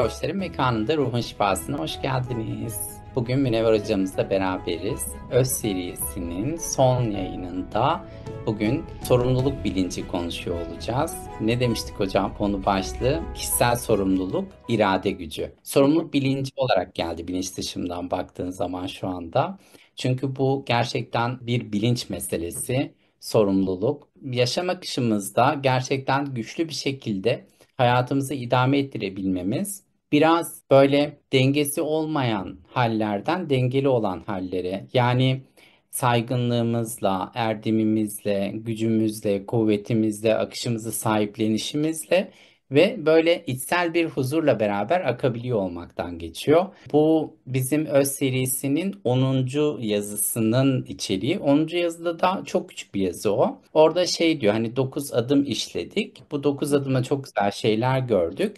Koçların Mekanında Ruhun Şifası'na hoş geldiniz. Bugün Münevver hocamızla beraberiz. Öz serisinin son yayınında bugün sorumluluk bilinci konuşuyor olacağız. Ne demiştik hocam? Konu başlığı kişisel sorumluluk, irade gücü. Hı hı. Sorumluluk bilinci olarak geldi bilinç dışımdan baktığın zaman şu anda. Çünkü bu gerçekten bir bilinç meselesi, sorumluluk. Yaşam akışımızda gerçekten güçlü bir şekilde hayatımızı idame ettirebilmemiz biraz böyle dengesi olmayan hallerden dengeli olan hallere, yani saygınlığımızla, erdemimizle, gücümüzle, kuvvetimizle, akışımızı sahiplenişimizle ve böyle içsel bir huzurla beraber akabiliyor olmaktan geçiyor. Bu bizim öz serisinin 10. yazısının içeriği. 10. yazıda da çok küçük bir yazı o. Orada şey diyor, hani 9 adım işledik. Bu 9 Hı adımda çok güzel şeyler gördük.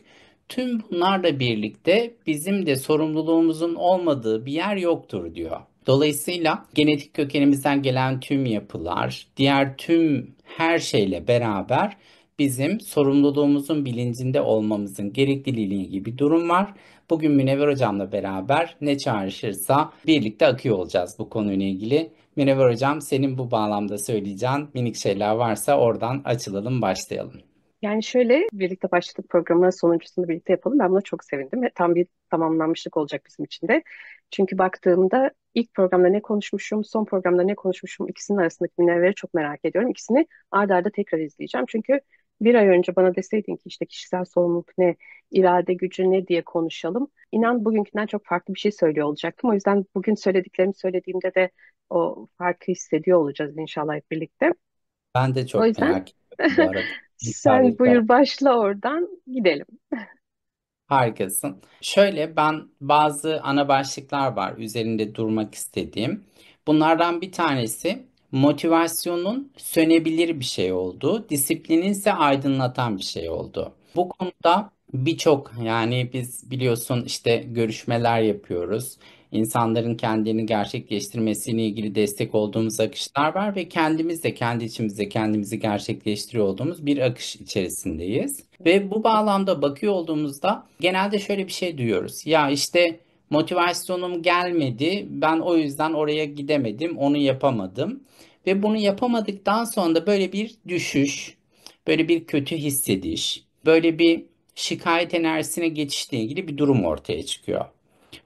Tüm bunlarla birlikte bizim de sorumluluğumuzun olmadığı bir yer yoktur diyor. Dolayısıyla genetik kökenimizden gelen tüm yapılar, diğer tüm her şeyle beraber bizim sorumluluğumuzun bilincinde olmamızın gerekliliği gibi bir durum var. Bugün Münevver Hocam'la beraber ne çağrışırsa birlikte akıyor olacağız bu konuyla ilgili. Münevver Hocam, senin bu bağlamda söyleyeceğin minik şeyler varsa oradan açılalım, başlayalım. Yani şöyle birlikte başladık programın sonuncusunu birlikte yapalım. Ben buna çok sevindim ve tam bir tamamlanmışlık olacak bizim için de. Çünkü baktığımda ilk programda ne konuşmuşum, son programda ne konuşmuşum ikisinin arasındaki minevleri çok merak ediyorum. İkisini arda arda tekrar izleyeceğim. Çünkü bir ay önce bana deseydin ki işte kişisel sorumluluk ne, irade gücü ne diye konuşalım. İnan bugünkünden çok farklı bir şey söylüyor olacaktım. O yüzden bugün söylediklerimi söylediğimde de o farkı hissediyor olacağız inşallah hep birlikte. Ben de O çok yüzden merak ediyorum bu arada. sen buyur başla oradan gidelim. Harikasın. Şöyle, ben bazı ana başlıklar var üzerinde durmak istediğim. Bunlardan bir tanesi motivasyonun sönebilir bir şey olduğu, disiplinin ise aydınlatan bir şey oldu. Bu konuda birçok, yani biz biliyorsun işte görüşmeler yapıyoruz. İnsanların kendini gerçekleştirmesiyle ilgili destek olduğumuz akışlar var ve kendimiz de kendi içimizde kendimizi gerçekleştiriyor olduğumuz bir akış içerisindeyiz. Ve bu bağlamda bakıyor olduğumuzda genelde şöyle bir şey duyuyoruz. Ya işte motivasyonum gelmedi, ben o yüzden oraya gidemedim, onu yapamadım. Ve bunu yapamadıktan sonra da böyle bir düşüş, böyle bir kötü hissediş, böyle bir şikayet enerjisine geçişle ilgili bir durum ortaya çıkıyor.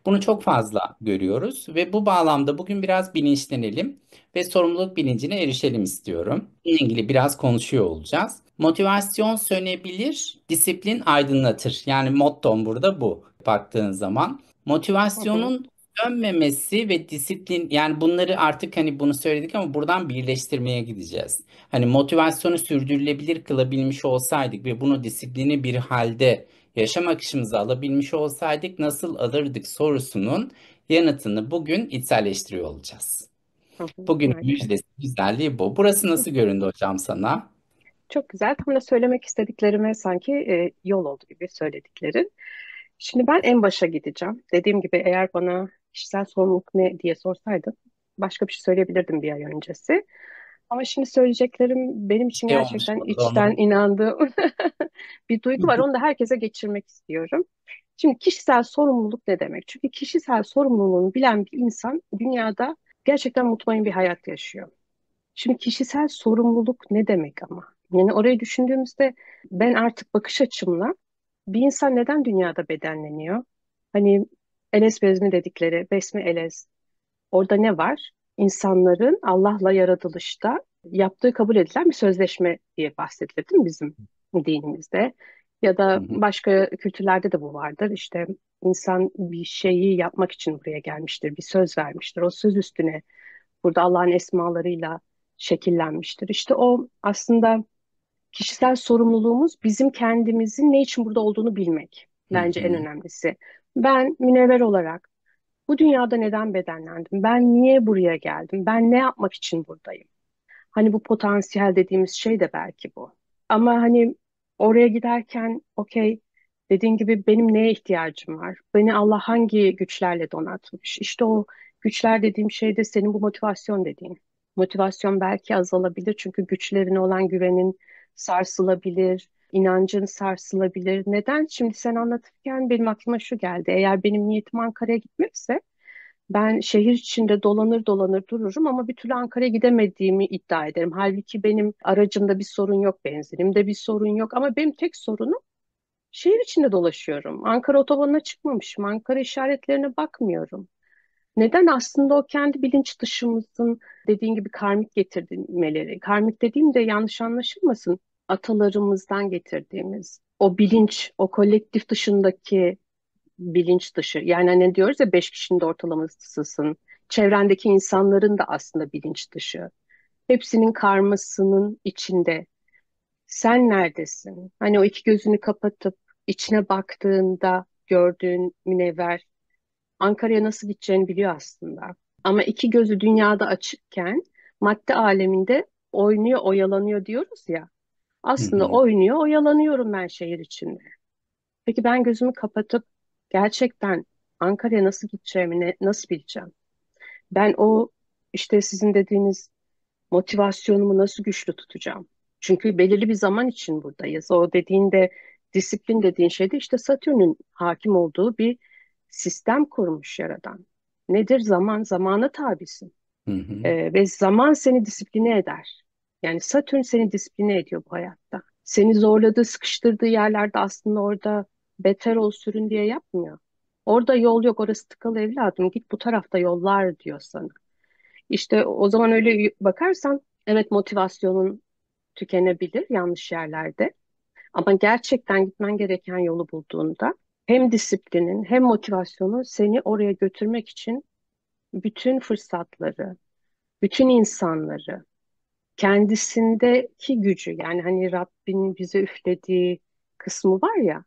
Bunu çok fazla görüyoruz ve bu bağlamda bugün biraz bilinçlenelim ve sorumluluk bilincine erişelim istiyorum. Bununla ilgili biraz konuşuyor olacağız. Motivasyon sönebilir, disiplin aydınlatır. Yani mottom burada bu baktığın zaman. Hı hı, Motivasyonun sönmemesi ve disiplin, yani bunları artık hani bunu söyledik ama buradan birleştirmeye gideceğiz. Hani motivasyonu sürdürülebilir kılabilmiş olsaydık ve bunu disiplini bir halde yaşam akışımıza alabilmiş olsaydık nasıl alırdık sorusunun yanıtını bugün içselleştiriyor olacağız. hı hı, Bugünün harika. müjdesi, güzelliği bu. Burası nasıl göründü hocam sana? Çok güzel. Tam da söylemek istediklerime sanki yol oldu gibi söylediklerin. Şimdi ben en başa gideceğim. Dediğim gibi eğer bana kişisel sorumluluk ne diye sorsaydın başka bir şey söyleyebilirdim bir ay öncesi. Ama şimdi söyleyeceklerim benim için Şey olmuş gerçekten burada içten onu. inandığım bir duygu var. Onu da herkese geçirmek istiyorum. Şimdi kişisel sorumluluk ne demek? Çünkü kişisel sorumluluğunu bilen bir insan dünyada gerçekten mutmain bir hayat yaşıyor. Şimdi kişisel sorumluluk ne demek ama? Yani orayı düşündüğümüzde ben artık bakış açımla bir insan neden dünyada bedenleniyor? Hani Eles Bezmi dedikleri, Besmi Eles. Orada ne var? İnsanların Allah'la yaratılışta yaptığı kabul edilen bir sözleşme diye bahsedilir değil mi bizim dinimizde? Ya Hı da hı, başka kültürlerde de bu vardır. İşte insan bir şeyi yapmak için buraya gelmiştir, bir söz vermiştir. O söz üstüne burada Allah'ın esmalarıyla şekillenmiştir. İşte o aslında kişisel sorumluluğumuz bizim kendimizin ne için burada olduğunu bilmek. hı Bence en hı, önemlisi. Ben münevver olarak bu dünyada neden bedenlendim? Ben niye buraya geldim? Ben ne yapmak için buradayım? Hani bu potansiyel dediğimiz şey de belki bu. Ama hani oraya giderken okey dediğin gibi benim neye ihtiyacım var? Beni Allah hangi güçlerle donatmış? İşte o güçler dediğim şey de senin bu motivasyon dediğin. Motivasyon belki azalabilir çünkü güçlerine olan güvenin sarsılabilir. İnancın sarsılabilir. Neden? Şimdi sen anlatırken benim aklıma şu geldi. Eğer benim niyetim Ankara'ya gitmekse ben şehir içinde dolanır dolanır dururum ama bir türlü Ankara'ya gidemediğimi iddia ederim. Halbuki benim aracımda bir sorun yok, benzinimde bir sorun yok ama benim tek sorunum şehir içinde dolaşıyorum. Ankara otobanına çıkmamışım, Ankara işaretlerine bakmıyorum. Neden? Aslında o kendi bilinç dışımızın dediğin gibi karmik getirmeleri. Karmik dediğim de yanlış anlaşılmasın. Atalarımızdan getirdiğimiz o bilinç, o kolektif dışındaki bilinç dışı. Yani hani diyoruz ya 5 kişinin de ortalamasısın. Çevrendeki insanların da aslında bilinç dışı. Hepsinin karmasının içinde. Sen neredesin? Hani o iki gözünü kapatıp içine baktığında gördüğün münevver Ankara'ya nasıl gideceğini biliyor aslında. Ama iki gözü dünyada açıkken madde aleminde oynuyor, oyalanıyor diyoruz ya. Hı Aslında hı. oynuyor, oyalanıyorum ben şehir içinde. Peki ben gözümü kapatıp gerçekten Ankara'ya nasıl gideceğimi nasıl bileceğim? Ben o işte sizin dediğiniz motivasyonumu nasıl güçlü tutacağım? Çünkü belirli bir zaman için buradayız. O dediğinde disiplin dediğin şey de işte Satürn'ün hakim olduğu bir sistem kurmuş Yaradan. Nedir zaman? Zamana tabisin. Hı hı. Ve zaman seni disipline eder. Yani Satürn seni disipline ediyor bu hayatta. Seni zorladığı, sıkıştırdığı yerlerde aslında orada beter ol sürün diye yapmıyor. Orada yol yok, orası tıkalı evladım. Git bu tarafta yollar diyor sana. İşte o zaman öyle bakarsan evet motivasyonun tükenebilir yanlış yerlerde. Ama gerçekten gitmen gereken yolu bulduğunda hem disiplinin hem motivasyonun seni oraya götürmek için bütün fırsatları, bütün insanları, kendisindeki gücü yani hani Rabbin bize üflediği kısmı var ya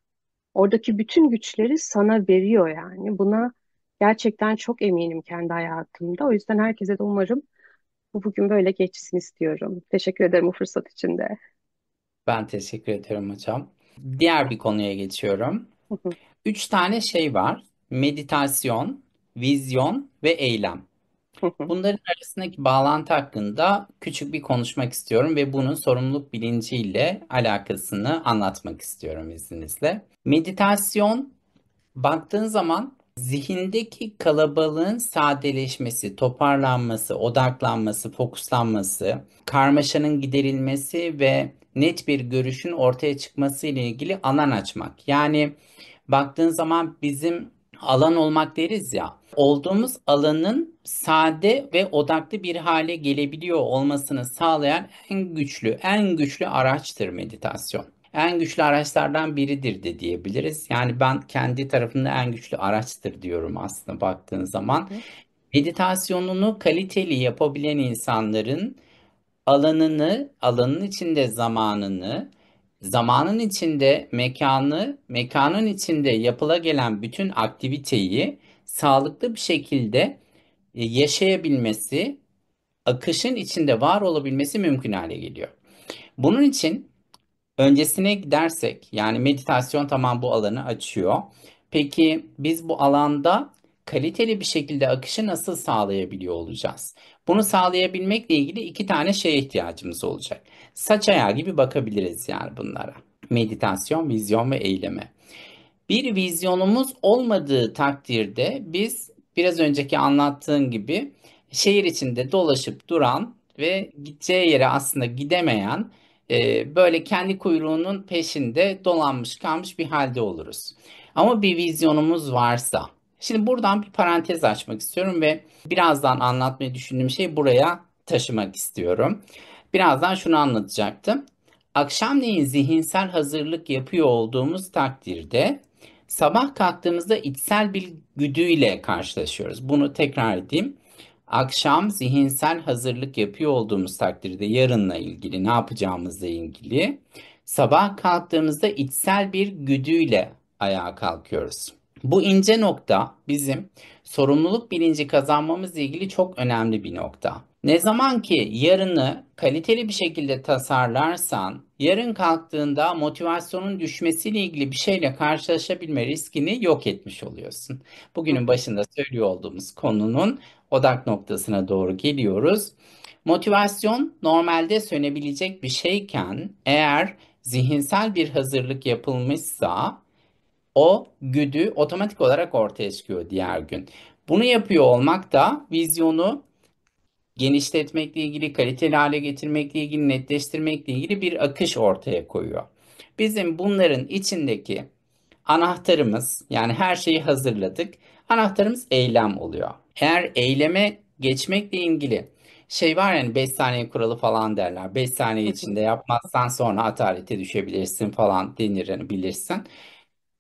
oradaki bütün güçleri sana veriyor yani. Buna gerçekten çok eminim kendi hayatımda. O yüzden herkese de umarım bu bugün böyle geçsin istiyorum. Teşekkür ederim bu fırsat için de. Ben teşekkür ederim hocam. Diğer bir konuya geçiyorum. Hı hı, Üç tane şey var. Meditasyon, vizyon ve eylem. hı hı, Bunların arasındaki bağlantı hakkında küçük bir konuşmak istiyorum ve bunun sorumluluk bilinciyle alakasını anlatmak istiyorum izninizle. Meditasyon baktığın zaman zihindeki kalabalığın sadeleşmesi, toparlanması, odaklanması, fokuslanması, karmaşanın giderilmesi ve net bir görüşün ortaya çıkması ile ilgili alan açmak. Yani baktığın zaman bizim alan olmak deriz ya. Olduğumuz alanın sade ve odaklı bir hale gelebiliyor olmasını sağlayan en güçlü araçtır meditasyon. En güçlü araçlardan biridir de diyebiliriz. Yani ben kendi tarafımda en güçlü araçtır diyorum aslında baktığın hı zaman. hı, Meditasyonunu kaliteli yapabilen insanların alanın içinde zamanını, zamanın içinde mekanı, mekanın içinde yapıla gelen bütün aktiviteyi sağlıklı bir şekilde yaşayabilmesi, akışın içinde var olabilmesi mümkün hale geliyor. Bunun için öncesine gidersek, yani meditasyon tamam bu alanı açıyor. Peki biz bu alanda kaliteli bir şekilde akışı nasıl sağlayabiliyor olacağız? Bunu sağlayabilmekle ilgili iki tane şeye ihtiyacımız olacak. Saç ayağı gibi bakabiliriz yani bunlara. Meditasyon, vizyon ve eyleme. Bir vizyonumuz olmadığı takdirde biz biraz önceki anlattığın gibi şehir içinde dolaşıp duran ve gideceği yere aslında gidemeyen böyle kendi kuyruğunun peşinde dolanmış kalmış bir halde oluruz. Ama bir vizyonumuz varsa, şimdi buradan bir parantez açmak istiyorum ve birazdan anlatmayı düşündüğüm şeyi buraya taşımak istiyorum. Birazdan şunu anlatacaktım. Akşamleyin zihinsel hazırlık yapıyor olduğumuz takdirde sabah kalktığımızda içsel bir güdüyle karşılaşıyoruz. Bunu tekrar edeyim. Akşam zihinsel hazırlık yapıyor olduğumuz takdirde yarınla ilgili ne yapacağımızla ilgili sabah kalktığımızda içsel bir güdüyle ayağa kalkıyoruz. Bu ince nokta bizim sorumluluk bilinci kazanmamızla ilgili çok önemli bir nokta. Ne zaman ki yarını kaliteli bir şekilde tasarlarsan, yarın kalktığında motivasyonun düşmesiyle ilgili bir şeyle karşılaşabilme riskini yok etmiş oluyorsun. hı Bugünün hı, başında söylüyor olduğumuz konunun odak noktasına doğru geliyoruz. Motivasyon normalde sönebilecek bir şeyken eğer zihinsel bir hazırlık yapılmışsa o güdü otomatik olarak ortaya çıkıyor diğer gün. Bunu yapıyor olmak da vizyonu genişletmekle ilgili, kaliteli hale getirmekle ilgili, netleştirmekle ilgili bir akış ortaya koyuyor. Bizim bunların içindeki anahtarımız, yani her şeyi hazırladık. Anahtarımız eylem oluyor. Eğer eyleme geçmekle ilgili şey var, yani 5 saniye kuralı falan derler. 5 saniye Hı hı, içinde yapmazsan sonra atalete düşebilirsin falan denir, hani bilirsin.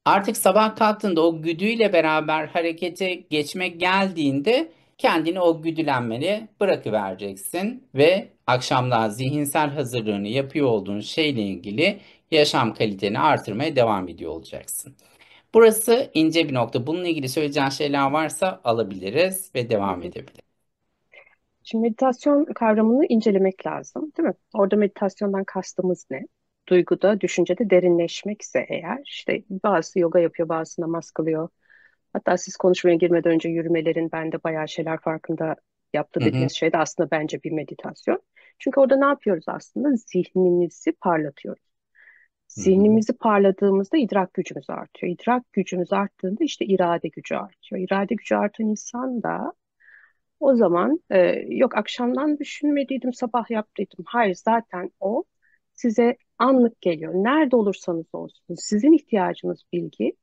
Artık sabah kalktığında o güdüyle beraber harekete geçmek geldiğinde kendini o güdülenmeye bırakıvereceksin ve akşamlar zihinsel hazırlığını yapıyor olduğun şeyle ilgili yaşam kaliteni artırmaya devam ediyor olacaksın. Burası ince bir nokta. Bununla ilgili söyleyeceğin şeyler varsa alabiliriz ve hı devam hı. edebiliriz. Şimdi meditasyon kavramını incelemek lazım, değil mi? Orada meditasyondan kastımız ne? Duyguda, düşüncede derinleşmekse eğer, işte bazısı yoga yapıyor, bazısı namaz kılıyor. Hatta siz konuşmaya girmeden önce yürümelerin bende bayağı şeyler farkında yaptı Hı hı, dediğiniz şey de aslında bence bir meditasyon. Çünkü orada ne yapıyoruz aslında? Zihnimizi parlatıyoruz. hı hı, Zihnimizi parladığımızda idrak gücümüz artıyor. İdrak gücümüz arttığında işte irade gücü artıyor. İrade gücü artan insan da o zaman yok akşamdan düşünmediydim, sabah yaptıydım. Hayır, zaten o size anlık geliyor. Nerede olursanız olsun sizin ihtiyacınız bilgi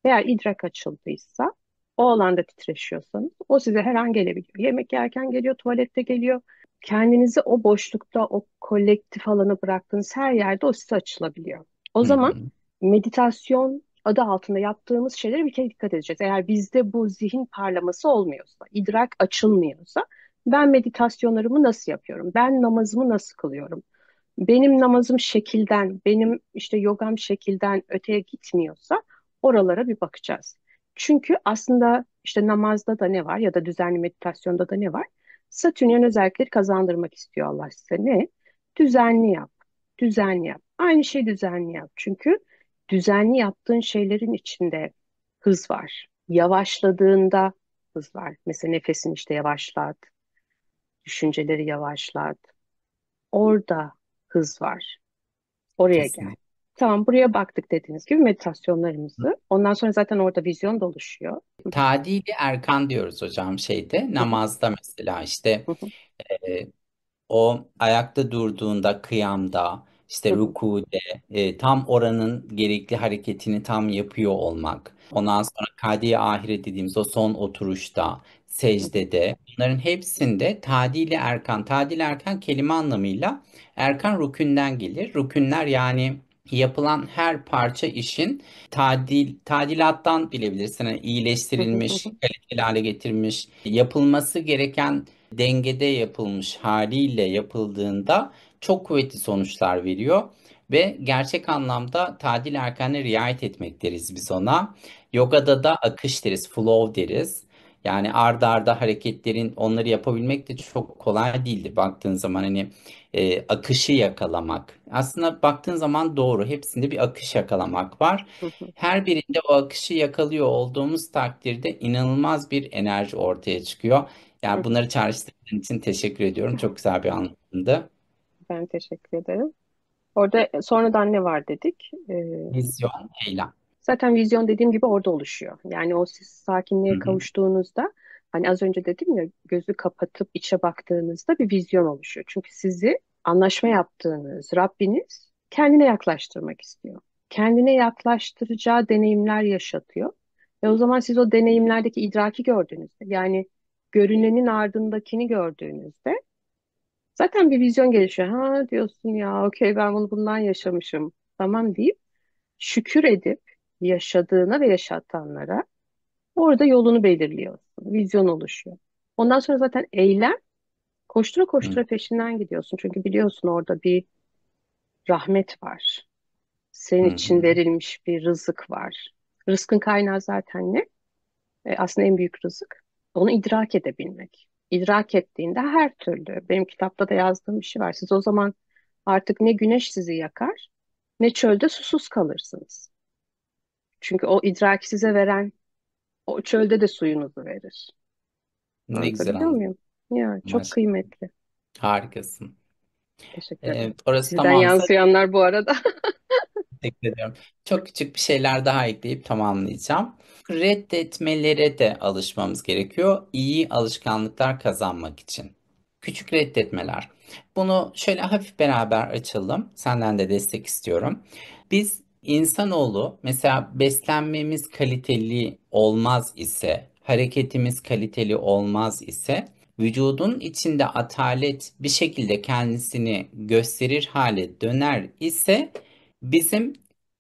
veya idrak açıldıysa o alanda titreşiyorsanız o size her an gelebiliyor. Yemek yerken geliyor, tuvalette geliyor. Kendinizi o boşlukta, o kolektif alana bıraktığınız her yerde o size açılabiliyor. O hı zaman hı, meditasyon adı altında yaptığımız şeylere bir kere dikkat edeceğiz. Eğer bizde bu zihin parlaması olmuyorsa, idrak açılmıyorsa, ben meditasyonlarımı nasıl yapıyorum? Ben namazımı nasıl kılıyorum? Benim namazım şekilden, benim işte yogam şekilden öteye gitmiyorsa oralara bir bakacağız. Çünkü aslında işte namazda da ne var ya da düzenli meditasyonda da ne var? Satürnyen özellikleri kazandırmak istiyor Allah size. Ne? Düzenli yap, düzenli yap. Aynı şey düzenli yap. Çünkü düzenli yaptığın şeylerin içinde hız var. Yavaşladığında hız var. Mesela nefesini işte yavaşlat, düşünceleri yavaşlat. Orada hız var. Oraya gel. kesinlikle. Tamam, buraya baktık dediğiniz gibi meditasyonlarımızı. Ondan sonra zaten orada vizyon da oluşuyor. Tadili erkan diyoruz hocam şeyde. Hı hı, Namazda mesela işte hı hı, e, o ayakta durduğunda kıyamda, işte hı hı, rükude tam oranın gerekli hareketini tam yapıyor olmak. Ondan sonra kadi ahire dediğimiz o son oturuşta, hı hı, secdede, bunların hepsinde tadili erkan. Tadili erkan kelime anlamıyla erkan rükünden gelir. Rükünler yani yapılan her parça işin tadilattan bilebilirsin. Yani hı hı, hı iyileştirilmiş, hı, kaliteli hale getirilmiş, yapılması gereken dengede yapılmış haliyle yapıldığında çok kuvvetli sonuçlar veriyor ve gerçek anlamda tadil erkanına riayet etmek deriz biz ona. Yogada da akış deriz, flow deriz. Yani ard arda hareketlerin onları yapabilmek de çok kolay değildir baktığın zaman, hani akışı yakalamak. Aslında baktığın zaman doğru, hepsinde bir akış yakalamak var. hı hı, Her birinde o akışı yakalıyor olduğumuz takdirde inanılmaz bir enerji ortaya çıkıyor. hı Yani hı. bunları çağrıştırdığın için teşekkür ediyorum. Çok güzel bir anlatımdı. Ben teşekkür ederim. Orada sonradan ne var dedik? Vizyon, eylem. Zaten vizyon dediğim gibi orada oluşuyor. Yani o siz Hı sakinliğe hı, kavuştuğunuzda hani az önce dedim ya gözü kapatıp içe baktığınızda bir vizyon oluşuyor. Çünkü sizi anlaşma yaptığınız Rabbiniz kendine yaklaştırmak istiyor. Kendine yaklaştıracağı deneyimler yaşatıyor. Ve o zaman siz o deneyimlerdeki idraki gördüğünüzde yani görünenin ardındakini gördüğünüzde zaten bir vizyon gelişiyor. Ha diyorsun ya okey ben bunu bundan yaşamışım. Tamam deyip şükür edip yaşadığına ve yaşatanlara orada yolunu belirliyorsun. Vizyon oluşuyor. Ondan sonra zaten eylem koştura hı koştura peşinden gidiyorsun. Çünkü biliyorsun orada bir rahmet var. Senin hı, için hı. verilmiş bir rızık var. Rızkın kaynağı zaten ne? Aslında en büyük rızık. Onu idrak edebilmek. İdrak ettiğinde her türlü. Benim kitapta da yazdığım bir şey var. Siz o zaman artık ne güneş sizi yakar ne çölde susuz kalırsınız. Çünkü o idraki size veren o çölde de suyunuzu verir. Ne güzel Anlatabiliyor anlattın. muyum? Ya çok Maşallah. kıymetli. Harikasın. Teşekkür ederim. Orası Sizden tamamsa yansıyanlar bu arada. Teşekkür ediyorum. Çok küçük bir şeyler daha ekleyip tamamlayacağım. Reddetmelere de alışmamız gerekiyor. İyi alışkanlıklar kazanmak için. Küçük reddetmeler. Bunu şöyle hafif beraber açalım. Senden de destek istiyorum. Biz insanoğlu mesela beslenmemiz kaliteli olmaz ise, hareketimiz kaliteli olmaz ise, vücudun içinde atalet bir şekilde kendisini gösterir hale döner ise bizim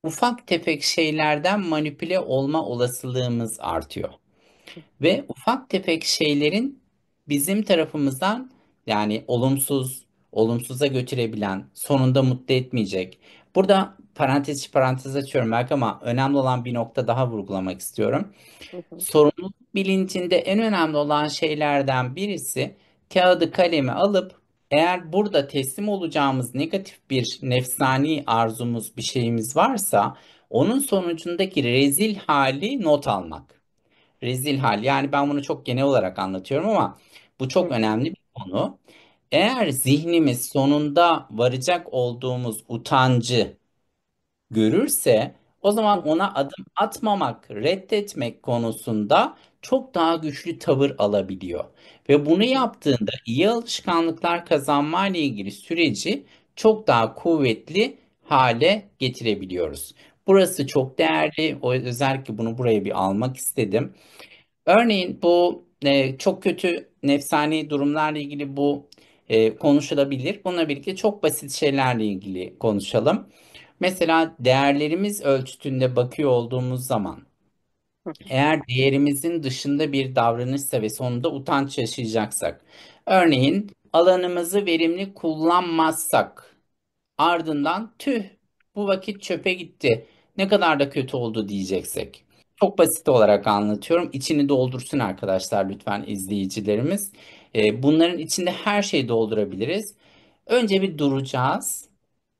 ufak tefek şeylerden manipüle olma olasılığımız artıyor. Ve ufak tefek şeylerin bizim tarafımızdan yani olumsuza götürebilen, sonunda mutlu etmeyecek. Burada parantez açıyorum belki ama önemli olan bir nokta daha vurgulamak istiyorum. Hı hı, Sorumluluk bilincinde en önemli olan şeylerden birisi kağıdı kalemi alıp eğer burada teslim olacağımız negatif bir nefsani arzumuz bir şeyimiz varsa onun sonucundaki rezil hali not almak. Rezil hal yani ben bunu çok genel olarak anlatıyorum ama bu hı çok hı, önemli bir konu. Eğer zihnimiz sonunda varacak olduğumuz utancı görürse o hı zaman hı, ona adım atmamak, reddetmek konusunda çok daha güçlü tavır alabiliyor. Ve bunu hı hı, yaptığında iyi alışkanlıklar kazanma ile ilgili süreci çok daha kuvvetli hale getirebiliyoruz. Burası çok değerli. Özellikle bunu buraya bir almak istedim. Örneğin bu çok kötü nefsani durumlarla ilgili bu konuşulabilir. Bununla birlikte çok basit şeylerle ilgili konuşalım. Mesela değerlerimiz ölçütünde bakıyor olduğumuz zaman hı eğer değerimizin dışında bir davranışsa ve sonunda utanç yaşayacaksak, örneğin alanımızı verimli kullanmazsak, ardından tüh bu vakit çöpe gitti. Ne kadar da kötü oldu diyeceksek. Çok basit olarak anlatıyorum. İçini doldursun arkadaşlar lütfen izleyicilerimiz. Bunların içinde her şeyi doldurabiliriz. Önce bir duracağız.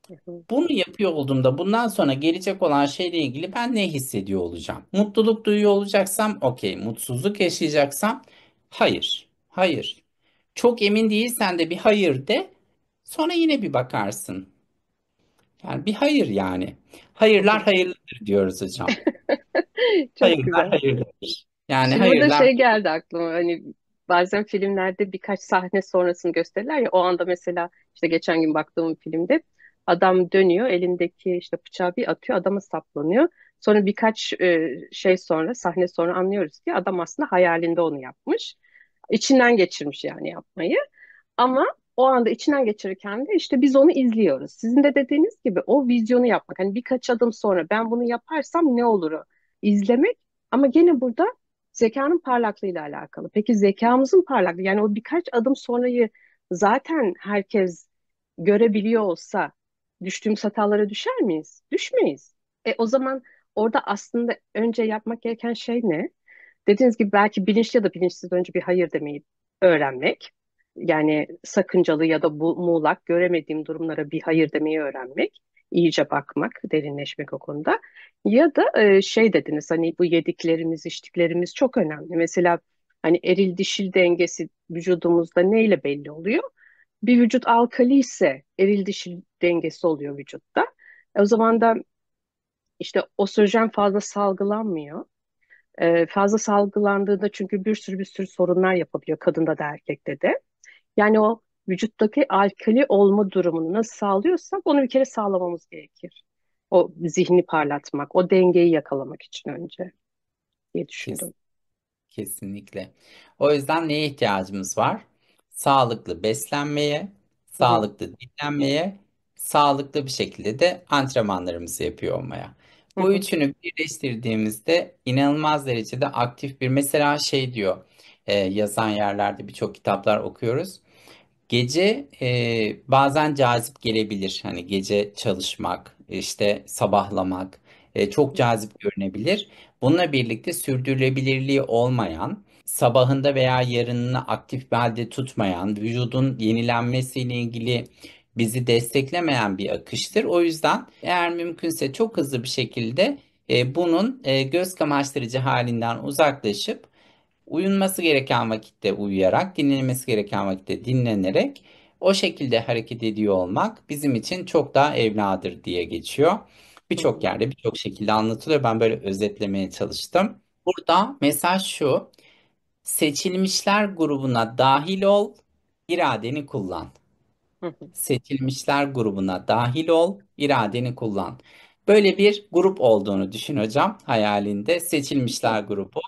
hı, Bunu yapıyor olduğumda bundan sonra gelecek olan şeyle ilgili ben ne hissediyor olacağım? Mutluluk duyuyor olacaksam okey. Mutsuzluk yaşayacaksam hayır. Hayır. Çok emin değilsen de bir hayır de. Sonra yine bir bakarsın. Yani bir hayır yani. hı Hayırlar hı. hayırlıdır diyoruz hocam. Çok Hayırlar güzel. hayırlıdır. Yani Şimdi burada hayırlar şey geldi aklıma, hani bazen filmlerde birkaç sahne sonrasını gösterirler ya, o anda mesela işte geçen gün baktığım filmde adam dönüyor, elindeki işte bıçağı bir atıyor, adama saplanıyor. Sonra birkaç şey sonra, sahne sonra anlıyoruz ki adam aslında hayalinde onu yapmış. İçinden geçirmiş yani yapmayı. Ama o anda içinden geçirirken de işte biz onu izliyoruz. Sizin de dediğiniz gibi o vizyonu yapmak. Hani birkaç adım sonra ben bunu yaparsam ne oluru izlemek. Ama gene burada zekanın parlaklığıyla alakalı. Peki zekamızın parlaklığı, yani o birkaç adım sonrayı zaten herkes görebiliyor olsa düştüğümüz hatalara düşer miyiz? Düşmeyiz. O zaman orada aslında önce yapmak gereken şey ne? Dediğiniz gibi belki bilinçli ya da bilinçsiz önce bir hayır demeyi öğrenmek. Yani sakıncalı ya da bu muğlak göremediğim durumlara bir hayır demeyi öğrenmek. İyice bakmak, derinleşmek o konuda. Ya da şey dediniz, hani bu yediklerimiz, içtiklerimiz çok önemli. Mesela hani eril dişil dengesi vücudumuzda neyle belli oluyor? Bir vücut alkali ise eril dişil dengesi oluyor vücutta. O zaman da işte östrojen fazla salgılanmıyor. Fazla salgılandığında çünkü bir sürü sorunlar yapabiliyor kadında da erkekte de. Yani o vücuttaki alkali olma durumunu nasıl sağlıyorsak onu bir kere sağlamamız gerekir. O zihni parlatmak, o dengeyi yakalamak için önce diye kes, düşündüm. kesinlikle. O yüzden neye ihtiyacımız var? Sağlıklı beslenmeye, Hı hı, sağlıklı dinlenmeye, sağlıklı bir şekilde de antrenmanlarımızı yapıyor olmaya. hı Bu hı, üçünü birleştirdiğimizde inanılmaz derecede aktif bir mesela şey diyor yazan yerlerde birçok kitaplar okuyoruz. Gece bazen cazip gelebilir. Hani gece çalışmak, işte sabahlamak çok hı cazip görünebilir. Bununla birlikte sürdürülebilirliği olmayan, sabahında veya yarınını aktif bir halde tutmayan, vücudun yenilenmesiyle ilgili bizi desteklemeyen bir akıştır. O yüzden eğer mümkünse çok hızlı bir şekilde bunun göz kamaştırıcı halinden uzaklaşıp uyunması gereken vakitte uyuyarak, dinlenmesi gereken vakitte dinlenerek o şekilde hareket ediyor olmak bizim için çok daha evladır diye geçiyor. Hı Birçok hı. yerde birçok şekilde anlatılıyor. Ben böyle özetlemeye çalıştım. Burada mesaj şu: seçilmişler grubuna dahil ol, iradeni kullan. Hı hı. Seçilmişler grubuna dahil ol, iradeni kullan. Böyle bir grup olduğunu düşün hocam hayalinde. Seçilmişler grubu.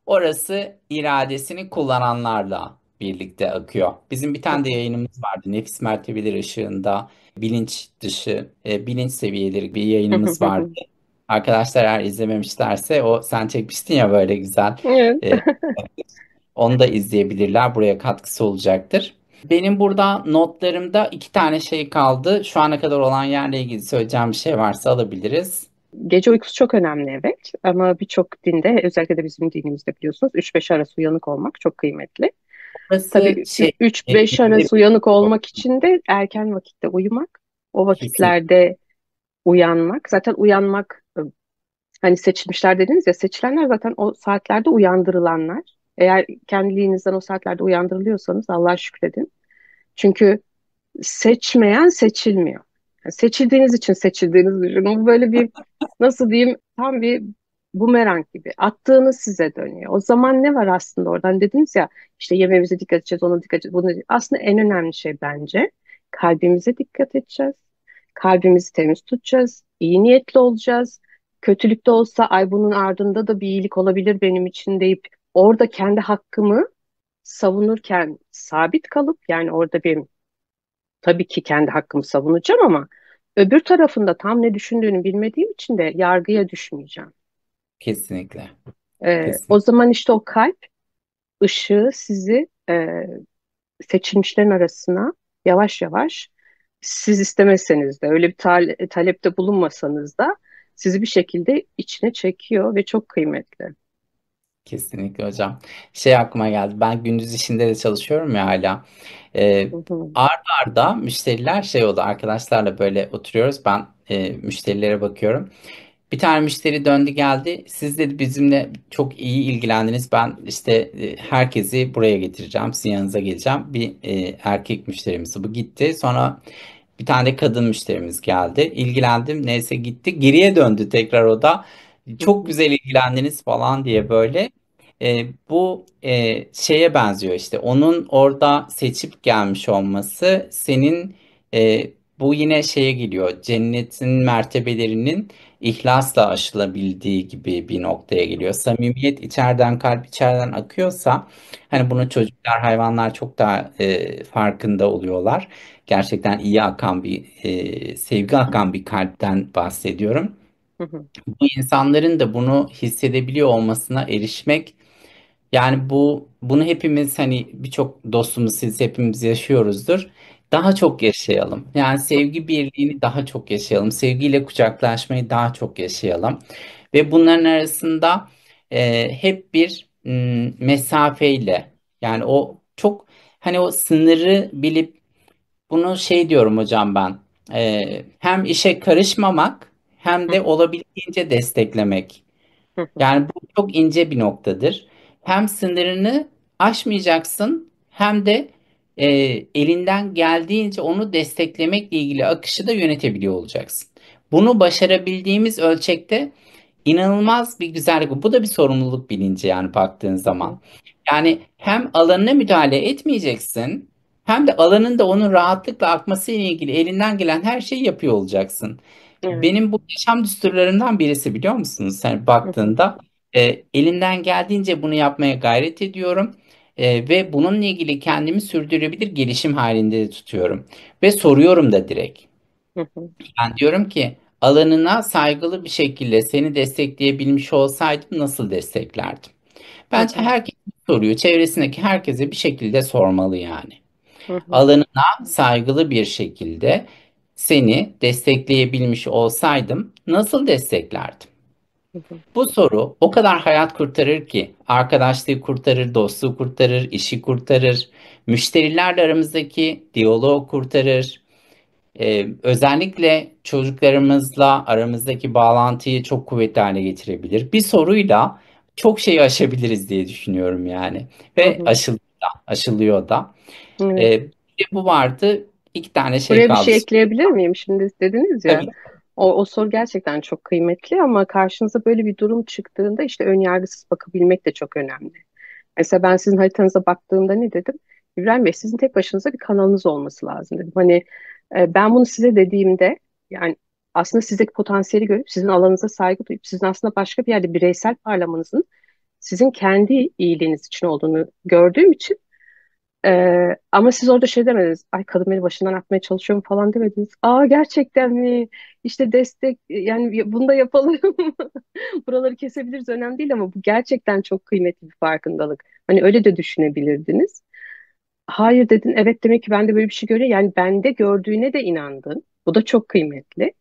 Orası iradesini kullananlarla birlikte akıyor. Bizim bir Hı tane de hı. yayınımız vardı. Nefis mertebeleri ışığında bilinç dışı, bilinç seviyeleri bir Hı yayınımız hı. vardı. Hı. Arkadaşlar eğer izlememişlerse, o sen çekmiştin ya böyle güzel. Evet. e, Onu da izleyebilirler. Buraya katkısı olacaktır. Benim burada notlarımda iki tane şey kaldı. Şu ana kadar olan yerle ilgili söyleyeceğim bir şey varsa alabiliriz. Gece uykusu çok önemli, evet, ama birçok dinde, özellikle de bizim dinimizde biliyorsunuz, 3-5 arası uyanık olmak çok kıymetli. Burası Tabii şey, 3-5 arası uyanık olmak için de erken vakitte uyumak, o kesin, vakitlerde uyanmak. Zaten uyanmak, hani seçilmişler dediniz ya, seçilenler zaten o saatlerde uyandırılanlar. Eğer kendiliğinizden o saatlerde uyandırılıyorsanız Allah'a şükredin. Çünkü seçmeyen seçilmiyor. Yani seçildiğiniz için seçildiğinizi düşünün. Bu böyle bir, nasıl diyeyim, tam bir bumerang gibi. Attığınız size dönüyor. O zaman ne var aslında oradan, dediniz ya, işte yemeğimize dikkat edeceğiz, ona dikkat edeceğiz. Bunu, aslında en önemli şey bence kalbimize dikkat edeceğiz. Kalbimizi temiz tutacağız. İyi niyetli olacağız. Kötülük de olsa, ay bunun ardında da bir iyilik olabilir benim için deyip orada kendi hakkımı savunurken sabit kalıp, yani orada bir, tabii ki kendi hakkımı savunacağım ama öbür tarafında tam ne düşündüğünü bilmediğim için de yargıya düşmeyeceğim. kesinlikle, O kesinlikle, zaman işte o kalp ışığı sizi seçilmişlerin arasına yavaş yavaş, siz istemeseniz de, öyle bir talepte bulunmasanız da, sizi bir şekilde içine çekiyor ve çok kıymetli. kesinlikle hocam. Şey aklıma geldi. Ben gündüz işinde de çalışıyorum ya hala. Ee, Hı hı, Arda arda müşteriler şey oldu. Arkadaşlarla böyle oturuyoruz. Ben müşterilere bakıyorum. Bir tane müşteri döndü geldi. Siz dedi bizimle çok iyi ilgilendiniz. Ben işte herkesi buraya getireceğim. Sizin yanınıza geleceğim. Bir erkek müşterimiz bu gitti. Sonra bir tane de kadın müşterimiz geldi. İlgilendim. Neyse gitti. Geriye döndü tekrar o da. hı Çok hı, güzel ilgilendiniz falan diye böyle. Bu şeye benziyor işte. Onun orada seçip gelmiş olması senin, bu yine şeye geliyor. Cennetin mertebelerinin ihlasla aşılabildiği gibi bir noktaya geliyor. Samimiyet içeriden, kalp içeriden akıyorsa, hı hani hı, bunu çocuklar, hayvanlar çok daha farkında oluyorlar. Gerçekten iyi akan bir, sevgi akan bir kalpten bahsediyorum. hı hı, Bu insanların da bunu hissedebiliyor olmasına erişmek, yani bunu hepimiz, hani birçok dostumuz, siz hepimiz yaşıyoruzdur. Daha çok yaşayalım. Yani sevgi birliğini daha çok yaşayalım. Sevgiyle kucaklaşmayı daha çok yaşayalım. Ve bunların arasında hep bir mesafeyle, yani o çok, hani o sınırı bilip, bunu şey diyorum hocam ben, hem işe karışmamak hem hı de hı, olabildiğince desteklemek. hı hı, Yani bu çok ince bir noktadır. Hem sınırını aşmayacaksın hem de e, elinden geldiğince onu desteklemekle ilgili akışı da yönetebiliyor olacaksın. Bunu başarabildiğimiz ölçekte inanılmaz bir güzellik. Bu da bir sorumluluk bilinci yani baktığın hı zaman. hı. Yani hem alanına müdahale etmeyeceksin hem de alanın da onun rahatlıkla akması ile ilgili elinden gelen her şeyi yapıyor olacaksın. Evet. Benim bu yaşam düsturlarımdan birisi, biliyor musunuz? Sen Hı hı, baktığında elimden geldiğince bunu yapmaya gayret ediyorum. Ve bununla ilgili kendimi sürdürülebilir gelişim halinde de tutuyorum. Ve soruyorum da direkt. hı hı, Ben diyorum ki, alanına saygılı bir şekilde seni destekleyebilmiş olsaydım nasıl desteklerdim? hı Bence hı, herkes soruyor. Çevresindeki herkese bir şekilde sormalı yani. hı hı, Alanına saygılı bir şekilde seni destekleyebilmiş olsaydım nasıl desteklerdim? hı hı, Bu soru o kadar hayat kurtarır ki, arkadaşlığı kurtarır, dostluğu kurtarır, işi kurtarır, müşterilerle aramızdaki diyaloğu kurtarır. Özellikle çocuklarımızla aramızdaki bağlantıyı çok kuvvetli hale getirebilir. Bir soruyla çok şeyi aşabiliriz diye düşünüyorum yani. hı Ve hı. aşılıyor da. Evet. Bir de bu vardı. İki tane şey Buraya bir kaldı. şey ekleyebilir miyim? Şimdi dediniz ya, Tabii. O soru gerçekten çok kıymetli ama karşınıza böyle bir durum çıktığında işte ön yargısız bakabilmek de çok önemli. Mesela ben sizin haritanıza baktığımda ne dedim? İbrahim Bey, sizin tek başınıza bir kanalınız olması lazım dedim. Hani ben bunu size dediğimde yani aslında sizdeki potansiyeli görüp sizin alanınıza saygı duyup sizin aslında başka bir yerde bireysel parlamanızın sizin kendi iyiliğiniz için olduğunu gördüğüm için ama siz orada şey demediniz. Ay, kadın beni başından atmaya çalışıyor mu falan demediniz. Aa, gerçekten mi? İşte destek, yani bunu da yapalım. Buraları kesebiliriz, önemli değil ama bu gerçekten çok kıymetli bir farkındalık. Hani öyle de düşünebilirdiniz. Hayır dedin. Evet, demek ki ben de böyle bir şey görüyorum. Yani bende gördüğüne de inandın. Bu da çok kıymetli.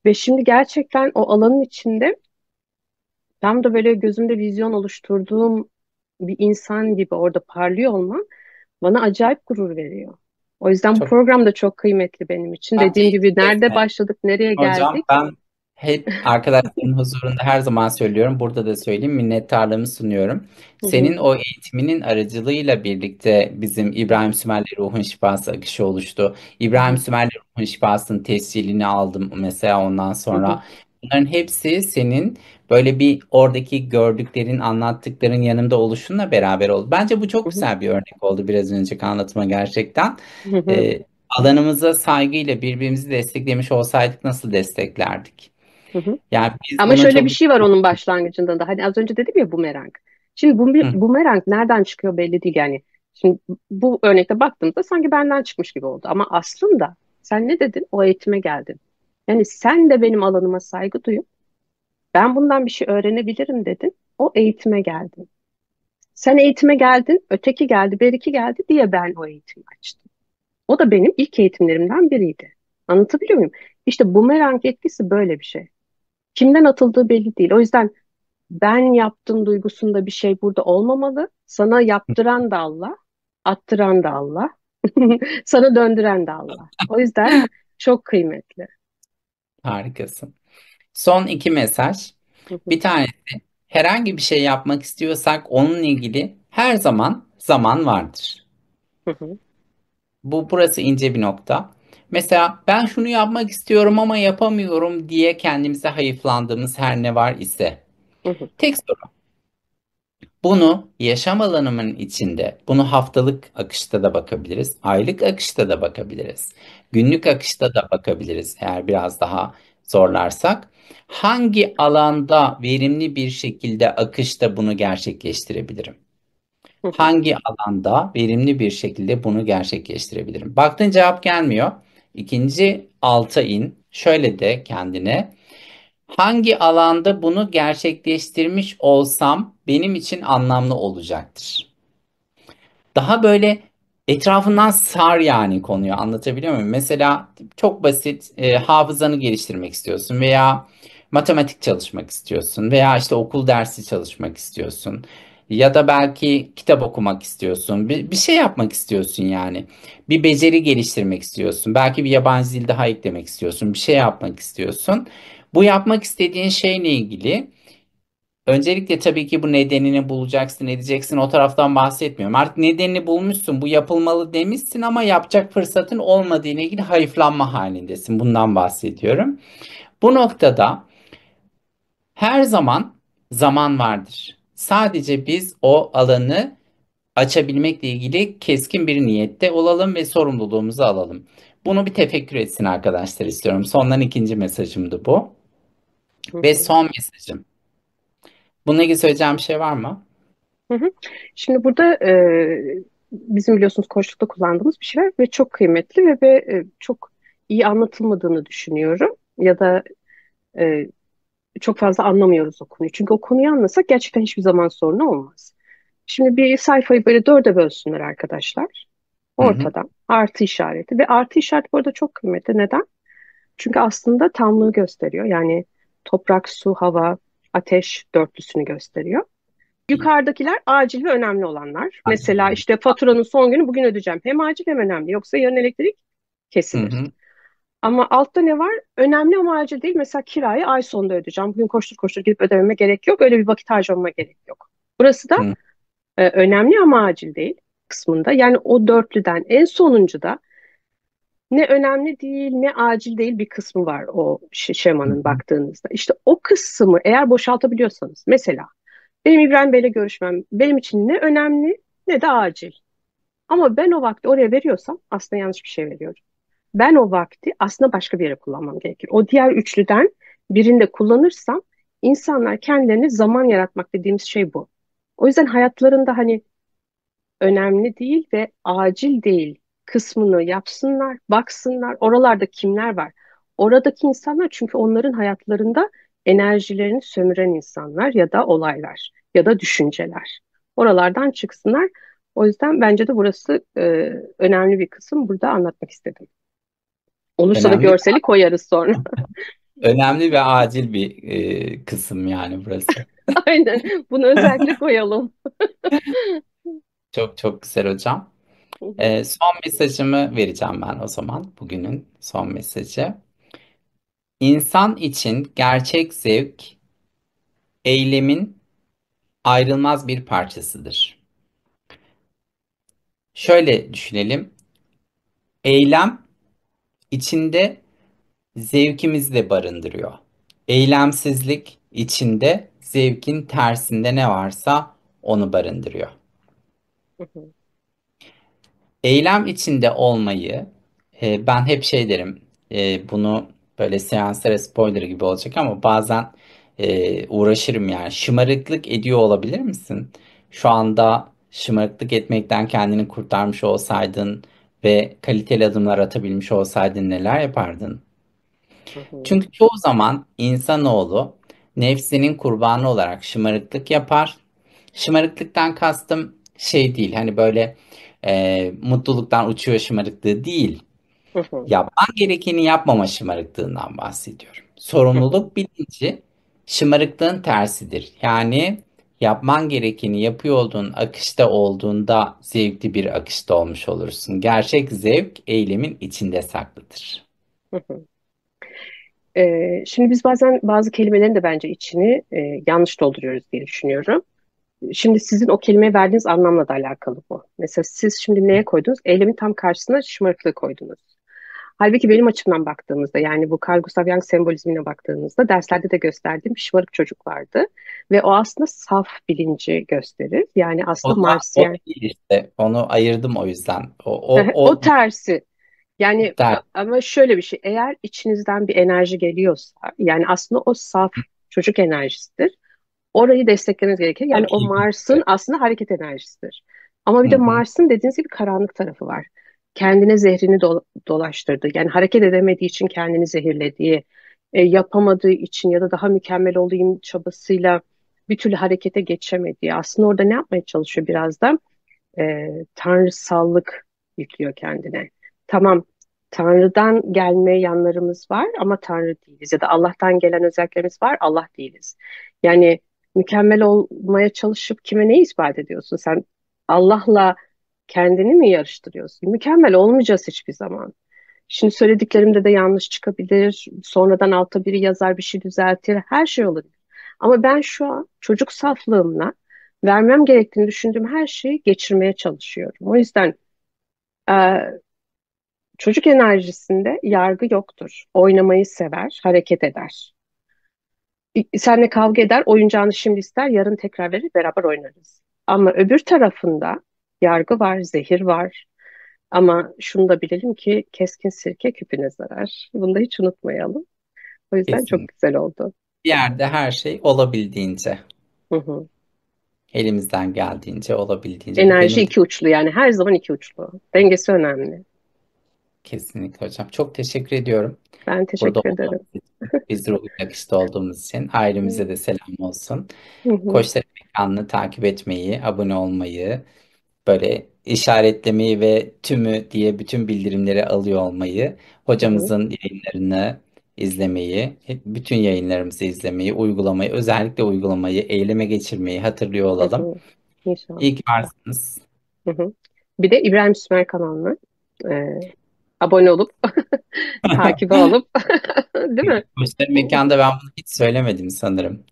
Ve şimdi gerçekten o alanın içinde tam da böyle gözümde vizyon oluşturduğum bir insan gibi orada parlıyor olman bana acayip gurur veriyor. O yüzden bu Çok program da çok kıymetli benim için. bence Dediğim hiç gibi nerede kesme. başladık, nereye Hocam geldik? ben hep arkadaşlarımın huzurunda her zaman söylüyorum. Burada da söyleyeyim. Minnettarlığımı sunuyorum. Hı hı, Senin o eğitiminin aracılığıyla birlikte bizim İbrahim Sümer'le Ruhun Şifası akışı oluştu. hı İbrahim hı, Sümer'le Ruhun Şifası'nın tescilini aldım mesela ondan hı hı, sonra. Bunların hepsi senin böyle bir oradaki gördüklerin, anlattıkların yanımda oluşunla beraber oldu. Bence bu hı çok hı, güzel bir örnek oldu biraz önceki anlatıma gerçekten. hı hı, Ee, Alanımıza saygıyla birbirimizi desteklemiş olsaydık nasıl desteklerdik? hı hı. Yani biz Ama buna şöyle bir çok... şey var onun başlangıcında da. Hani az önce dedim ya, bumerang. Şimdi bu Hı, bumerang nereden çıkıyor belli değil yani. Şimdi bu örnekte baktığımda sanki benden çıkmış gibi oldu. Ama aslında sen ne dedin? O eğitime geldin. Yani sen de benim alanıma saygı duyup ben bundan bir şey öğrenebilirim dedin. O eğitime geldin. Sen eğitime geldin, öteki geldi, beriki geldi diye ben o eğitimi açtım. O da benim ilk eğitimlerimden biriydi. Anlatabiliyor muyum? İşte bumerang etkisi böyle bir şey. Kimden atıldığı belli değil. O yüzden ben yaptım duygusunda bir şey burada olmamalı. Sana yaptıran da Allah, attıran da Allah, sana döndüren de Allah. O yüzden çok kıymetli. harikasın. Son iki mesaj. Hı hı, Bir tanesi, herhangi bir şey yapmak istiyorsak onunla ilgili her zaman zaman vardır. hı hı, Burası ince bir nokta. Mesela ben şunu yapmak istiyorum ama yapamıyorum diye kendimize hayıflandığımız her ne var ise. hı hı, Tek soru. Bunu yaşam alanımın içinde, bunu haftalık akışta da bakabiliriz, aylık akışta da bakabiliriz, günlük akışta da bakabiliriz eğer biraz daha zorlarsak. Hangi alanda verimli bir şekilde akışta bunu gerçekleştirebilirim? hı hı, Hangi alanda verimli bir şekilde bunu gerçekleştirebilirim? Baktın cevap gelmiyor. İkinci alta in. Şöyle de kendine. Hangi alanda bunu gerçekleştirmiş olsam benim için anlamlı olacaktır? Daha böyle etrafından sar yani konuyu anlatabiliyor muyum? Mesela çok basit hafızanı geliştirmek istiyorsun veya matematik çalışmak istiyorsun veya işte okul dersi çalışmak istiyorsun ya da belki kitap okumak istiyorsun bir şey yapmak istiyorsun yani bir beceri geliştirmek istiyorsun belki bir yabancı dil daha eklemek istiyorsun bir şey yapmak istiyorsun. Bu yapmak istediğin şeyle ilgili öncelikle tabii ki bu nedenini bulacaksın, edeceksin. O taraftan bahsetmiyorum. Artık nedenini bulmuşsun, bu yapılmalı demişsin ama yapacak fırsatın olmadığı ile ilgili hayıflanma halindesin. Bundan bahsediyorum. Bu noktada her zaman zaman vardır. Sadece biz o alanı açabilmekle ilgili keskin bir niyette olalım ve sorumluluğumuzu alalım. Bunu bir tefekkür etsin arkadaşlar istiyorum. Sondan ikinci mesajımdı bu. hı Ve hı, son mesajım. Bununla ilgili söyleyeceğim bir şey var mı? hı hı. Şimdi burada bizim biliyorsunuz koçlukta kullandığımız bir şey var ve çok kıymetli ve çok iyi anlatılmadığını düşünüyorum. Ya da e, çok fazla anlamıyoruz o konuyu. Çünkü o konuyu anlasak gerçekten hiçbir zaman sorunu olmaz. Şimdi bir sayfayı böyle dörde bölsünler arkadaşlar. Hı hı. Ortadan artı işareti ve artı işaret bu arada çok kıymetli. Neden? Çünkü aslında tamlığı gösteriyor. Yani toprak, su, hava, ateş dörtlüsünü gösteriyor. Yukarıdakiler acil ve önemli olanlar. Mesela işte faturanın son günü bugün ödeyeceğim. Hem acil hem önemli. Yoksa yarın elektrik Hı kesilir. hı. Ama altta ne var? Önemli ama acil değil. Mesela kirayı ay sonunda ödeyeceğim. Bugün koştur koştur gidip ödememe gerek yok. Öyle bir vakit harcamama gerek yok. Burası da Hı. önemli ama acil değil kısmında. Yani o dörtlüden en sonuncu da ne önemli değil, ne acil değil bir kısmı var o Hı şemanın hı. baktığınızda. İşte o kısmı eğer boşaltabiliyorsanız, mesela benim İbrahim Bey'le görüşmem benim için ne önemli ne de acil. Ama ben o vakti oraya veriyorsam aslında yanlış bir şey veriyorum. Ben o vakti aslında başka bir yere kullanmam gerekir. O diğer üçlüden birinde kullanırsam insanlar kendilerine zaman yaratmak dediğimiz şey bu. O yüzden hayatlarında hani önemli değil ve acil değil kısmını yapsınlar, baksınlar. Oralarda kimler var? Oradaki insanlar çünkü onların hayatlarında enerjilerini sömüren insanlar ya da olaylar ya da düşünceler. Oralardan çıksınlar. O yüzden bence de burası önemli bir kısım. Burada anlatmak istedim. Olursa da Önemli, görseli koyarız sonra. önemli ve acil bir kısım yani burası. Aynen. Bunu özellikle koyalım. Çok çok güzel hocam. Hı hı, Son mesajımı vereceğim ben o zaman. Bugünün son mesajı. İnsan için gerçek zevk eylemin ayrılmaz bir parçasıdır. Şöyle düşünelim. Eylem içinde zevkimizi de barındırıyor. Eylemsizlik içinde zevkin tersinde ne varsa onu barındırıyor. hı hı, Eylem içinde olmayı ben hep şey derim, bunu böyle seanslara spoiler gibi olacak ama bazen uğraşırım yani. Şımarıklık ediyor olabilir misin? Şu anda şımarıklık etmekten kendini kurtarmış olsaydın ve kaliteli adımlar atabilmiş olsaydın neler yapardın? hı hı, Çünkü çoğu zaman insanoğlu nefsinin kurbanı olarak şımarıklık yapar. Şımarıklıktan kastım şey değil, hani böyle mutluluktan uçuyor şımarıklığı değil. hı hı, Yapman gerekeni yapmama şımarıklığından bahsediyorum. hı hı, Sorumluluk bilinci şımarıklığın tersidir. Yani yapman gerekeni yapıyor olduğun akışta olduğunda zevkli bir akışta olmuş olursun. Gerçek zevk eylemin içinde saklıdır. hı hı. Şimdi biz bazen bazı kelimelerin de bence içini yanlış dolduruyoruz diye düşünüyorum. Şimdi sizin o kelimeye verdiğiniz anlamla da alakalı bu. Mesela siz şimdi neye koydunuz? Eylemin tam karşısına şımarıklığı koydunuz. Halbuki benim açımdan baktığımızda yani bu Carl Gustav Jung sembolizmine baktığımızda derslerde de gösterdiğim bir şımarık çocuk vardı. Ve o aslında saf bilinci gösterir. Yani O aslında da o Marsyen. değil işte. Onu ayırdım o yüzden. O O tersi. Yani der. ama şöyle bir şey, eğer içinizden bir enerji geliyorsa, yani aslında o saf çocuk enerjisidir. Orayı desteklemeniz gerekir. Yani o Tabii Mars'ın ki. aslında hareket enerjisidir. Ama bir Hı de hı. Mars'ın dediğiniz gibi karanlık tarafı var. Kendine zehrini dolaştırdığı, yani hareket edemediği için kendini zehirlediği, yapamadığı için ya da daha mükemmel olayım çabasıyla bir türlü harekete geçemediği. Aslında orada ne yapmaya çalışıyor biraz da? Tanrısallık yüklüyor kendine. Tamam, Tanrı'dan gelme yanlarımız var ama Tanrı değiliz. Ya da Allah'tan gelen özelliklerimiz var, Allah değiliz. Yani mükemmel olmaya çalışıp kime ne ispat ediyorsun? Sen Allah'la kendini mi yarıştırıyorsun? Mükemmel olmayacağız hiçbir zaman. Şimdi söylediklerimde de yanlış çıkabilir. Sonradan altta biri yazar bir şey düzeltir. Her şey olabilir. Ama ben şu an çocuk saflığımla vermem gerektiğini düşündüğüm her şeyi geçirmeye çalışıyorum. O yüzden e, çocuk enerjisinde yargı yoktur. Oynamayı sever, hareket eder. Seninle kavga eder, oyuncağını şimdi ister, yarın tekrar verir, beraber oynarız. Ama öbür tarafında yargı var, zehir var. Ama şunu da bilelim ki keskin sirke küpüne zarar. Bunu da hiç unutmayalım. O yüzden çok Kesin. güzel oldu. Bir yerde her şey olabildiğince, Hı hı. elimizden geldiğince, olabildiğince. Bu Enerji benim de iki uçlu, yani her zaman iki uçlu. Dengesi önemli. kesinlikle hocam. Çok teşekkür ediyorum. Ben Burada teşekkür ederim. olduğumuz için, biz ruh akışta olduğumuz için ailemize de selam olsun. Hı hı, Koçlar Mekanı'nı takip etmeyi, abone olmayı, böyle işaretlemeyi ve tümü diye bütün bildirimleri alıyor olmayı, hı hı, hocamızın yayınlarını izlemeyi, bütün yayınlarımızı izlemeyi, uygulamayı, özellikle uygulamayı, eyleme geçirmeyi hatırlıyor hı olalım. hı. İnşallah. İyi ki varsınız. Hı hı. Bir de İbrahim Sümer kanalına e, abone olup takibe alıp değil mi? Koçlar Mekanı'nda ben bunu hiç söylemedim sanırım.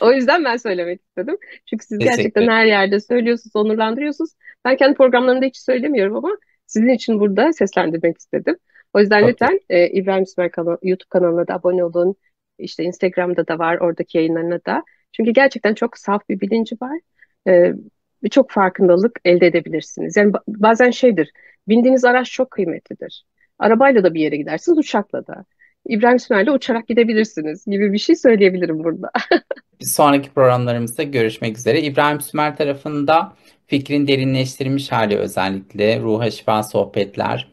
O yüzden ben söylemek istedim. Çünkü siz Teşekkür gerçekten ederim. her yerde söylüyorsunuz, onurlandırıyorsunuz. Ben kendi programlarımda hiç söylemiyorum ama sizin için burada seslendirmek istedim. O yüzden Çok lütfen İbrahim Sümer YouTube kanalına da abone olun. İşte Instagram'da da var, oradaki yayınlarına da. Çünkü gerçekten çok saf bir bilinci var. E, Birçok farkındalık elde edebilirsiniz. Yani bazen şeydir, bindiğiniz araç çok kıymetlidir. Arabayla da bir yere gidersiniz, uçakla da. İbrahim Sümer'le uçarak gidebilirsiniz gibi bir şey söyleyebilirim burada. Bir sonraki programlarımızda görüşmek üzere. İbrahim Sümer tarafında fikrin derinleştirilmiş hali, özellikle ruha şifa sohbetler,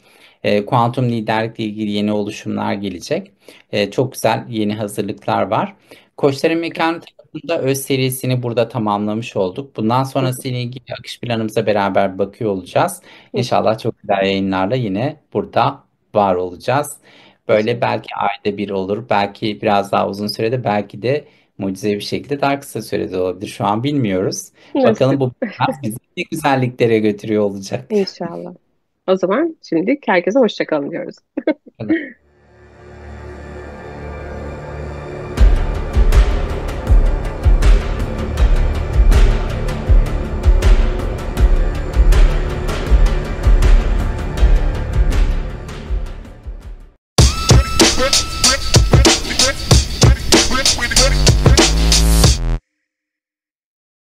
kuantum liderlikle ilgili yeni oluşumlar gelecek. Çok güzel yeni hazırlıklar var. Koçların Mekanı tarafında öz serisini burada tamamlamış olduk. Bundan sonrası ile ilgili akış planımıza beraber bakıyor olacağız. İnşallah çok güzel yayınlarla yine burada var olacağız. Böyle İnşallah. belki ayda bir olur, belki biraz daha uzun sürede, belki de mucizevi bir şekilde daha kısa sürede olabilir. Şu an bilmiyoruz. Bakalım Nasip. bu biraz bizi ne güzelliklere götürüyor olacak. İnşallah. O zaman şimdi herkese hoşça kalın diyoruz.